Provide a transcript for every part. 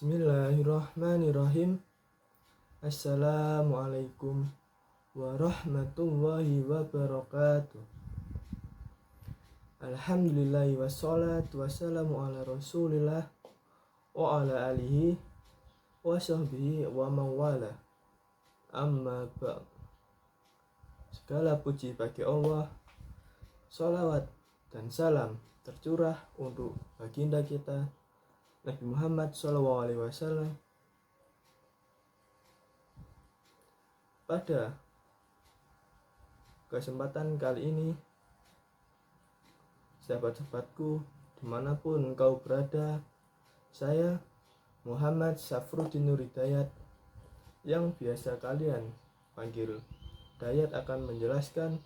Bismillahirrahmanirrahim. Assalamualaikum warahmatullahi wabarakatuh. Alhamdulillahi wassalatu wassalamu ala rasulillah wa ala alihi wa sahbihi wa mawala. Amma ba'd. Segala puji bagi Allah, salawat dan salam tercurah untuk baginda kita Nabi Muhammad SAW. Pada kesempatan kali ini, sahabat-sahabatku dimanapun engkau berada, saya Muhammad Safruddin Nur Hidayat, yang biasa kalian panggil Dayat, akan menjelaskan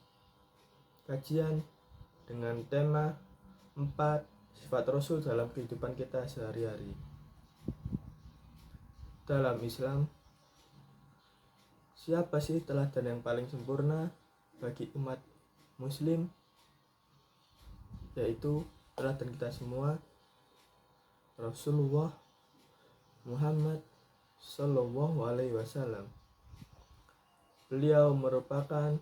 kajian dengan tema 4 sifat Rasul dalam kehidupan kita sehari-hari. Dalam Islam, siapa sih teladan yang paling sempurna bagi umat muslim? Yaitu teladan kita semua, Rasulullah Muhammad Sallallahu Alaihi Wasallam. Beliau merupakan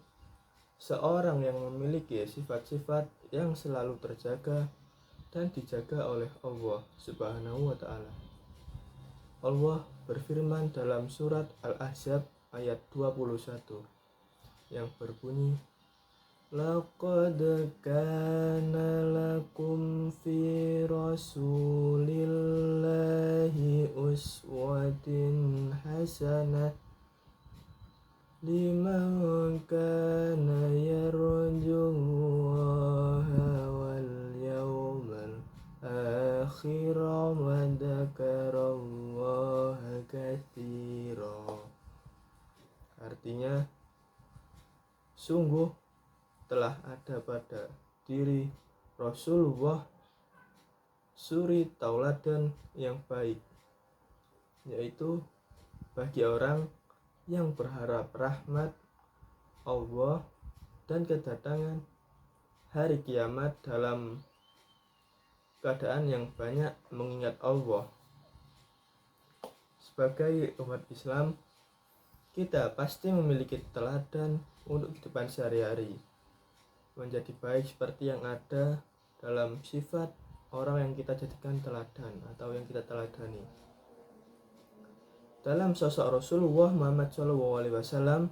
seorang yang memiliki sifat-sifat yang selalu terjaga dan dijaga oleh Allah Subhanahu wa Ta'ala. Allah berfirman dalam surat Al-Ahzab ayat 21 yang berbunyi, Laqad kana lakum fi rasulillahi uswatin hasanah liman kana yarjullaha wal yawmal akhir wa dzakarallaha katsira. Artinya, sungguh telah ada pada diri Rasulullah suri tauladan yang baik, yaitu bagi orang yang berharap rahmat Allah dan kedatangan hari kiamat dalam keadaan yang banyak mengingat Allah. Sebagai umat Islam, kita pasti memiliki teladan untuk kehidupan sehari-hari, menjadi baik seperti yang ada dalam sifat orang yang kita jadikan teladan atau yang kita teladani. Dalam sosok Rasulullah Muhammad SAW,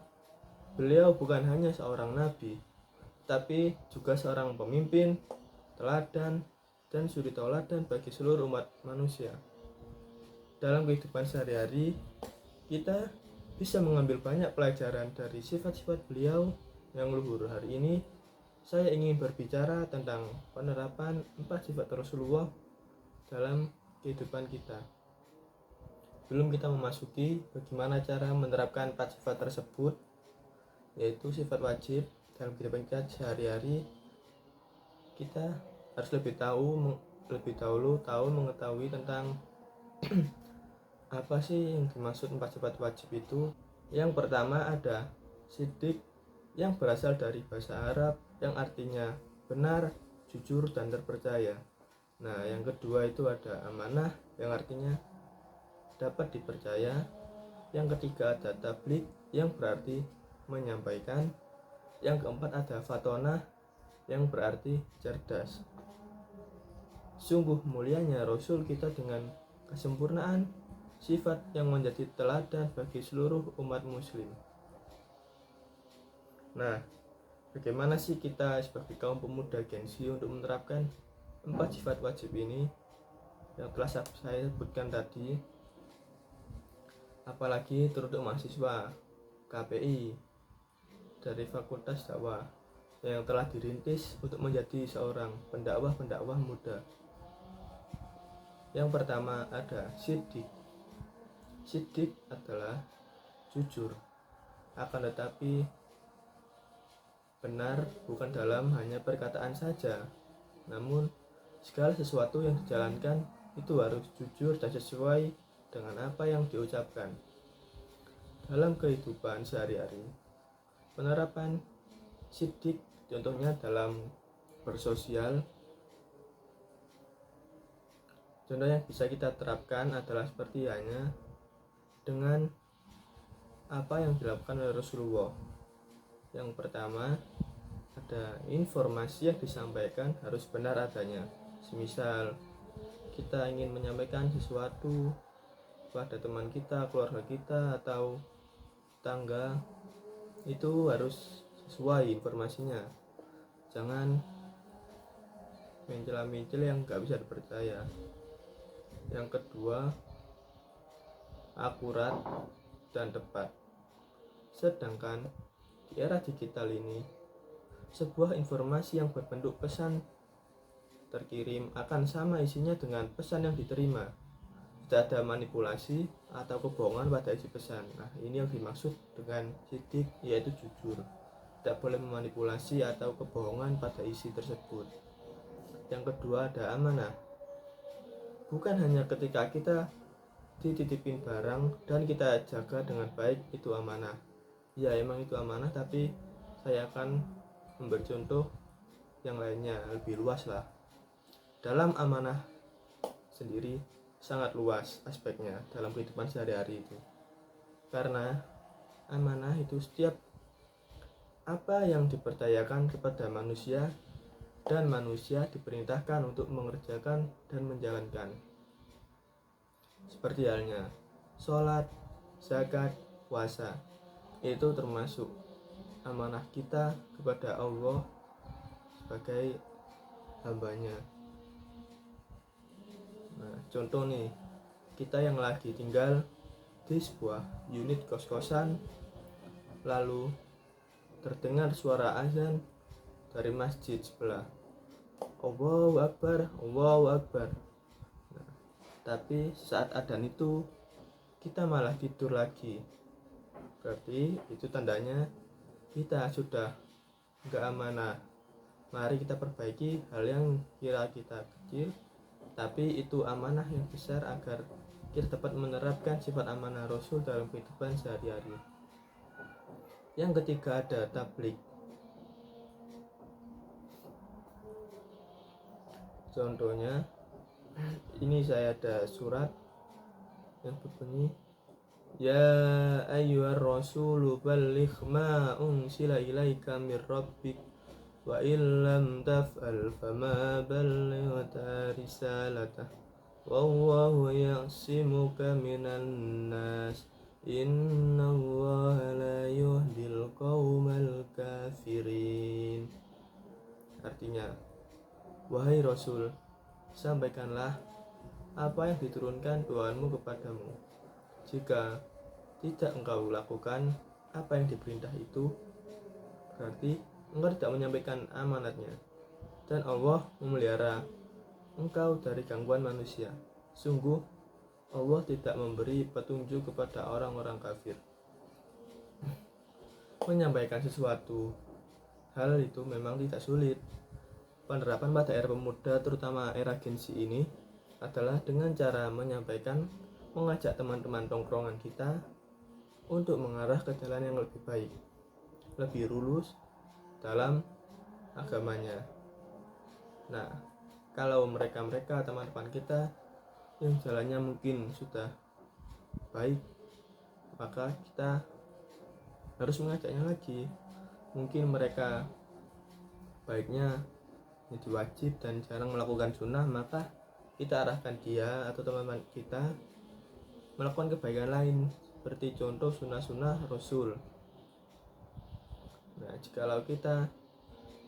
beliau bukan hanya seorang nabi, tapi juga seorang pemimpin, teladan, dan suri tauladan bagi seluruh umat manusia. Dalam kehidupan sehari-hari, kita bisa mengambil banyak pelajaran dari sifat-sifat beliau yang luhur. Hari ini, saya ingin berbicara tentang penerapan 4 sifat Rasulullah dalam kehidupan kita. Sebelum kita memasuki bagaimana cara menerapkan 4 sifat tersebut, yaitu sifat wajib dalam kehidupan kita sehari-hari, kita harus lebih dahulu mengetahui tentang apa sih yang dimaksud 4 sifat wajib itu. Yang pertama ada siddiq, yang berasal dari bahasa Arab yang artinya benar, jujur, dan terpercaya. Nah, yang kedua itu ada amanah, yang artinya dapat dipercaya. Yang ketiga ada tabligh, yang berarti menyampaikan. Yang keempat ada fatonah, yang berarti cerdas. Sungguh mulianya Rasul kita dengan kesempurnaan sifat yang menjadi teladan bagi seluruh umat muslim. Nah, bagaimana sih kita sebagai kaum pemuda Gen Z untuk menerapkan 4 sifat wajib ini yang telah saya sebutkan tadi? Apalagi teruntuk mahasiswa KPI dari Fakultas Dakwah yang telah dirintis untuk menjadi seorang pendakwah muda. Yang pertama ada siddiq. Siddiq adalah jujur, akan tetapi benar bukan dalam hanya perkataan saja, namun segala sesuatu yang dijalankan itu harus jujur dan sesuai dengan apa yang diucapkan. Dalam kehidupan sehari-hari, penerapan siddiq contohnya dalam bersosial. Contoh yang bisa kita terapkan adalah seperti hanya dengan apa yang dilakukan oleh Rasulullah. Yang pertama, ada informasi yang disampaikan harus benar adanya. Semisal kita ingin menyampaikan sesuatu pada teman kita, keluarga kita, atau tetangga, itu harus sesuai informasinya. Jangan mencela-mencela yang gak bisa dipercaya. Yang kedua, akurat dan tepat. Sedangkan di era digital ini, sebuah informasi yang berbentuk pesan terkirim akan sama isinya dengan pesan yang diterima. Tidak ada manipulasi atau kebohongan pada isi pesan. Nah, ini yang dimaksud dengan sidik, yaitu jujur. Tidak boleh memanipulasi atau kebohongan pada isi tersebut. Yang kedua, ada amanah. Bukan hanya ketika kita dititipin barang dan kita jaga dengan baik, itu amanah. Ya, emang itu amanah, tapi saya akan memberi contoh yang lainnya, lebih luas lah. Dalam amanah sendiri sangat luas aspeknya dalam kehidupan sehari-hari itu. Karena amanah itu setiap apa yang dipercayakan kepada manusia, dan manusia diperintahkan untuk mengerjakan dan menjalankan. Seperti halnya sholat, zakat, puasa, itu termasuk amanah kita kepada Allah sebagai hambanya. Nah, contoh nih, kita yang lagi tinggal di sebuah unit kos-kosan, lalu terdengar suara azan dari masjid sebelah. Allahu Akbar, Allahu Akbar. Nah, tapi saat adzan itu kita malah tidur lagi. Berarti itu tandanya kita sudah enggak amanah. Mari kita perbaiki hal yang kira kita kecil, tapi itu amanah yang besar agar kita dapat menerapkan sifat amanah Rasul dalam kehidupan sehari-hari. Yang ketiga, ada tabligh. Contohnya, ini saya ada surat yang berbunyi, Ya ayyuhar rasulu balligh ma unsila ilaika mir rabbik wa illam taf'al fama ballaghta risalatah wallahu ya'simuka minan nas innallaha la yuhdil qaumal kafirin. Artinya, wahai Rasul, sampaikanlah apa yang diturunkan Tuhanmu kepadamu. Jika tidak engkau lakukan apa yang diperintah itu, berarti engkau tidak menyampaikan amanatnya, dan Allah memelihara engkau dari gangguan manusia. Sungguh Allah tidak memberi petunjuk kepada orang-orang kafir. Menyampaikan sesuatu hal itu memang tidak sulit. Penerapan pada era pemuda, terutama era Gen Z ini, adalah dengan cara menyampaikan, mengajak teman-teman tongkrongan kita untuk mengarah ke jalan yang lebih baik, lebih lurus dalam agamanya. Nah, kalau mereka teman-teman kita yang jalannya mungkin sudah baik, maka kita harus mengajaknya lagi. Mungkin mereka baiknya jadi wajib dan jarang melakukan sunnah, maka kita arahkan dia atau teman-teman kita melakukan kebaikan lain, seperti contoh sunnah-sunnah Rasul. Nah, jikalau kita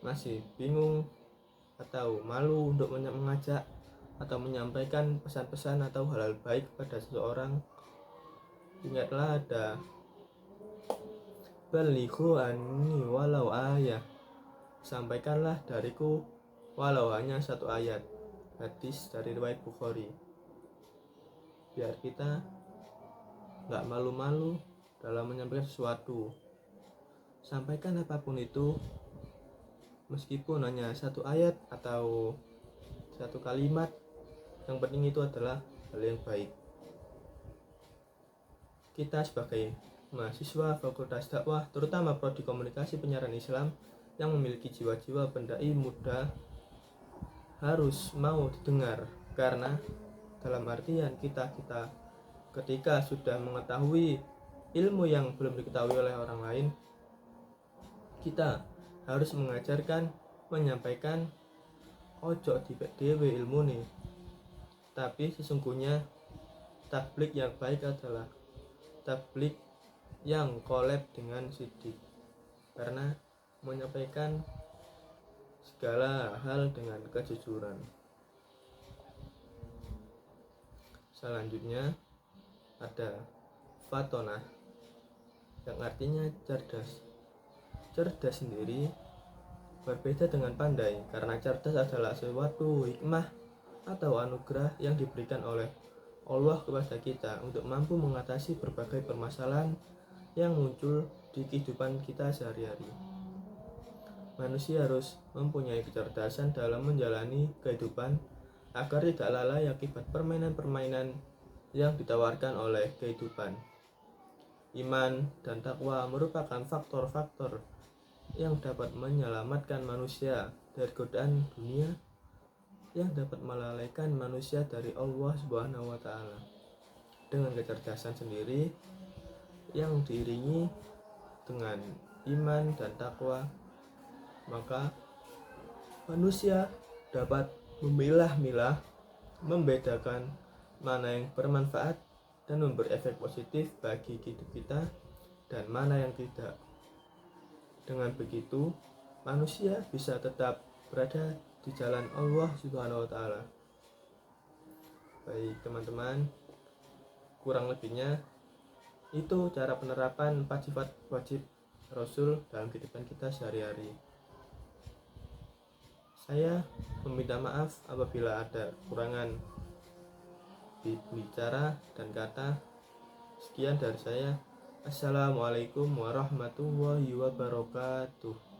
masih bingung atau malu untuk mengajak atau menyampaikan pesan-pesan atau hal-hal baik pada seseorang, ingatlah ada balighu anni walau ayah, sampaikanlah dariku walau hanya satu ayat. Hadis dari riwayat Bukhari. Biar kita gak malu-malu dalam menyampaikan sesuatu. Sampaikan apapun itu, meskipun hanya satu ayat atau satu kalimat, yang penting itu adalah hal yang baik. Kita sebagai mahasiswa Fakultas Dakwah, terutama prodi komunikasi penyiaran Islam, yang memiliki jiwa-jiwa pendai muda, harus mau didengar, karena dalam artian kita ketika sudah mengetahui ilmu yang belum diketahui oleh orang lain, kita harus mengajarkan, menyampaikan, ojo dibek dewe ilmu nih. Tapi sesungguhnya tablik yang baik adalah tablik yang kolab dengan sidik, karena menyampaikan segala hal dengan kejujuran. Selanjutnya ada fatonah, yang artinya cerdas. Cerdas sendiri berbeda dengan pandai, karena cerdas adalah suatu hikmah atau anugerah yang diberikan oleh Allah kepada kita untuk mampu mengatasi berbagai permasalahan yang muncul di kehidupan kita sehari-hari. Manusia harus mempunyai kecerdasan dalam menjalani kehidupan agar tidak lalai akibat permainan-permainan yang ditawarkan oleh kehidupan. Iman dan takwa merupakan faktor-faktor yang dapat menyelamatkan manusia dari godaan dunia yang dapat melalaikan manusia dari Allah Subhanahu wa taala. Dengan kecerdasan sendiri yang diiringi dengan iman dan takwa, maka manusia dapat memilah-milah, membedakan mana yang bermanfaat dan memberi efek positif bagi hidup kita dan mana yang tidak. Dengan begitu, manusia bisa tetap berada di jalan Allah Subhanahu wa taala. Baik teman-teman, kurang lebihnya itu cara penerapan 4 sifat wajib Rasul dalam kehidupan kita sehari-hari. Saya meminta maaf apabila ada kekurangan di bicara dan kata. Sekian dari saya. Assalamualaikum warahmatullahi wabarakatuh.